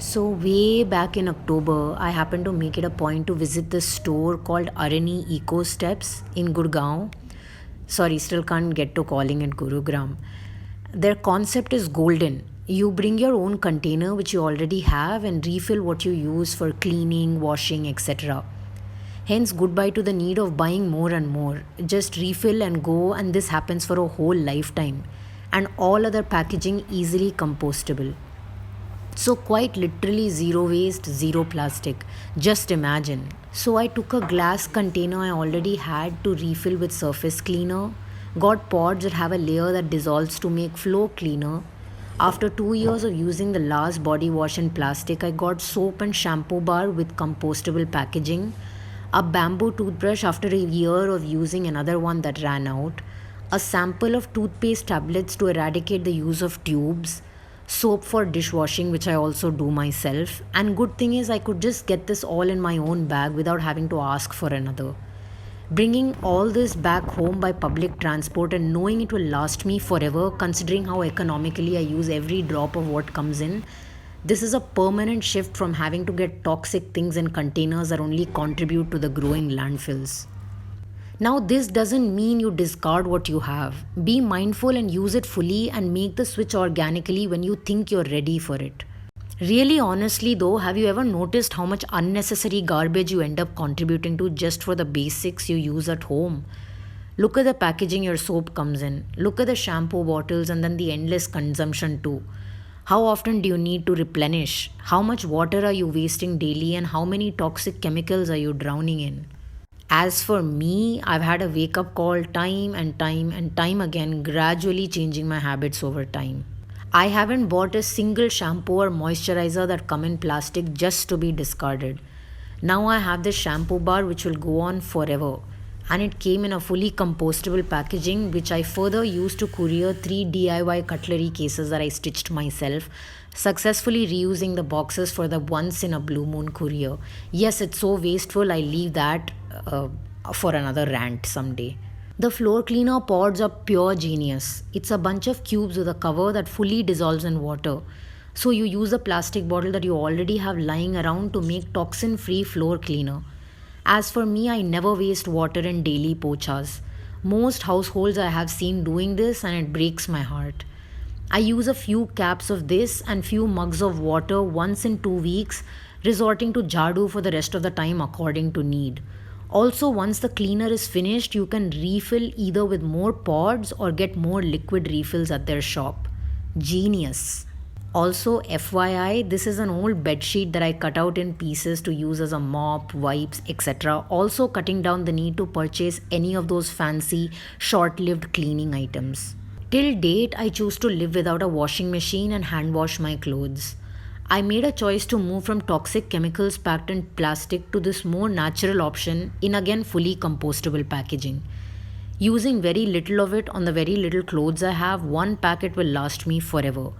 So, way back in October, I happened to make it a point to visit this store called Arani Ecosteps in Gurgaon. Sorry, still can't get to calling it Gurugram. Their concept is golden. You bring your own container, which you already have, and refill what you use for cleaning, washing, etc. Hence, goodbye to the need of buying more and more. Just refill and go, and this happens for a whole lifetime. And all other packaging easily compostable. So, quite literally, zero waste, zero plastic. Just imagine. So, I took a glass container I already had to refill with surface cleaner, got pods that have a layer that dissolves to make floor cleaner. After 2 years of using the last body wash in plastic, I got soap and shampoo bar with compostable packaging, a bamboo toothbrush after a year of using another one that ran out, a sample of toothpaste tablets to eradicate the use of tubes, soap for dishwashing, which I also do myself. And good thing is, I could just get this all in my own bag without having to ask for another. Bringing all this back home by public transport and knowing it will last me forever, considering how economically I use every drop of what comes in, this is a permanent shift from having to get toxic things in containers that only contribute to the growing landfills. Now, this doesn't mean you discard what you have. Be mindful and use it fully and make the switch organically when you think you're ready for it. Really, honestly, though, have you ever noticed how much unnecessary garbage you end up contributing to just for the basics you use at home? Look at the packaging your soap comes in. Look at the shampoo bottles and then the endless consumption, too. How often do you need to replenish? How much water are you wasting daily and how many toxic chemicals are you drowning in? As for me, I've had a wake up call time and time and time again, gradually changing my habits over time. I haven't bought a single shampoo or moisturizer that come in plastic just to be discarded. Now I have this shampoo bar which will go on forever. And it came in a fully compostable packaging, which I further used to courier 3 DIY cutlery cases that I stitched myself, successfully reusing the boxes for the once in a blue moon courier. Yes, it's so wasteful, I leave that uh, for another rant someday. The floor cleaner pods are pure genius. It's a bunch of cubes with a cover that fully dissolves in water. So you use a plastic bottle that you already have lying around to make toxin free floor cleaner. As for me, I never waste water in daily pochas. Most households I have seen doing this and it breaks my heart. I use a few caps of this and few mugs of water once in 2 weeks, resorting to jadu for the rest of the time according to need. Also, once the cleaner is finished, you can refill either with more pods or get more liquid refills at their shop. Genius. Also, FYI, this is an old bedsheet that I cut out in pieces to use as a mop, wipes, etc. Also, cutting down the need to purchase any of those fancy, short lived cleaning items. Till date, I choose to live without a washing machine and hand wash my clothes. I made a choice to move from toxic chemicals packed in plastic to this more natural option in again fully compostable packaging. Using very little of it on the very little clothes I have, one packet will last me forever.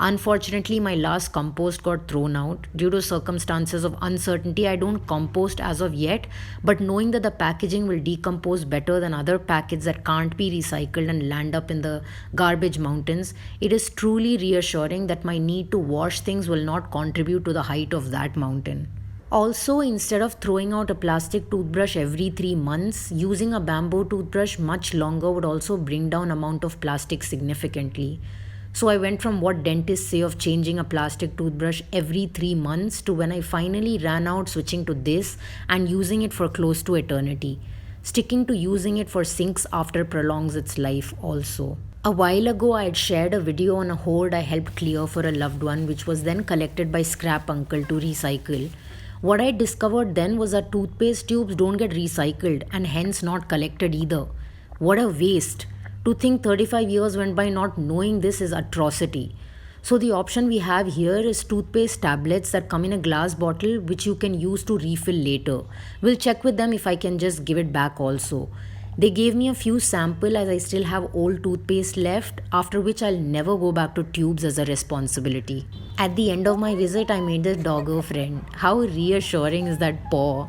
Unfortunately, my last compost got thrown out. Due to circumstances of uncertainty, I don't compost as of yet, but knowing that the packaging will decompose better than other packets that can't be recycled and land up in the garbage mountains, it is truly reassuring that my need to wash things will not contribute to the height of that mountain. Also, instead of throwing out a plastic toothbrush every 3 months, using a bamboo toothbrush much longer would also bring down amount of plastic significantly. So I went from what dentists say of changing a plastic toothbrush every 3 months to when I finally ran out switching to this and using it for close to eternity. Sticking to using it for sinks after prolongs its life also. A while ago I had shared a video on a hoard I helped clear for a loved one, which was then collected by Scrap Uncle to recycle. What I discovered then was that toothpaste tubes don't get recycled and hence not collected either. What a waste! To think 35 years went by not knowing this is atrocity. So the option we have here is toothpaste tablets that come in a glass bottle which you can use to refill later. We'll check with them if I can just give it back also. They gave me a few sample as I still have old toothpaste left, after which I'll never go back to tubes as a responsibility. At the end of my visit, I made this doggo friend. How reassuring is that paw?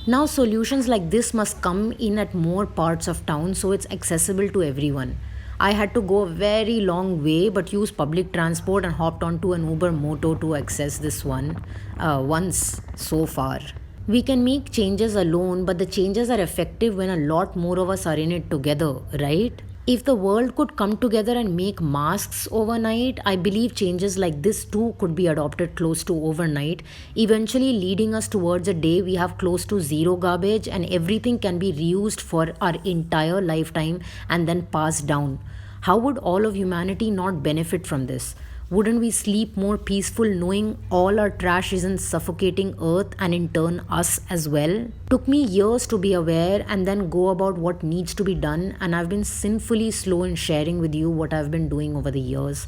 Now solutions like this must come in at more parts of town so it's accessible to everyone. I had to go a very long way but use public transport and hopped onto an Uber Moto to access this one once so far. We can make changes alone, but the changes are effective when a lot more of us are in it together, right? If the world could come together and make masks overnight, I believe changes like this too could be adopted close to overnight, eventually leading us towards a day we have close to zero garbage and everything can be reused for our entire lifetime and then passed down. How would all of humanity not benefit from this? Wouldn't we sleep more peaceful knowing all our trash isn't suffocating Earth and in turn us as well? Took me years to be aware and then go about what needs to be done, and I've been sinfully slow in sharing with you what I've been doing over the years.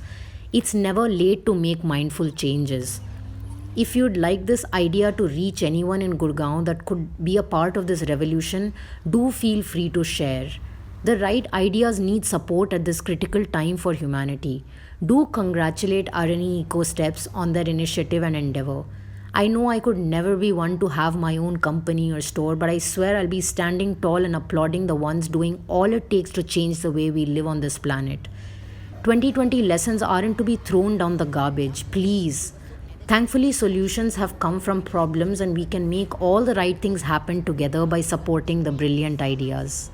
It's never late to make mindful changes. If you'd like this idea to reach anyone in Gurgaon that could be a part of this revolution, do feel free to share. The right ideas need support at this critical time for humanity. Do congratulate Arani Ecosteps on their initiative and endeavor. I know I could never be one to have my own company or store, but I swear I'll be standing tall and applauding the ones doing all it takes to change the way we live on this planet. 2020 lessons aren't to be thrown down the garbage, please. Thankfully, solutions have come from problems, and we can make all the right things happen together by supporting the brilliant ideas.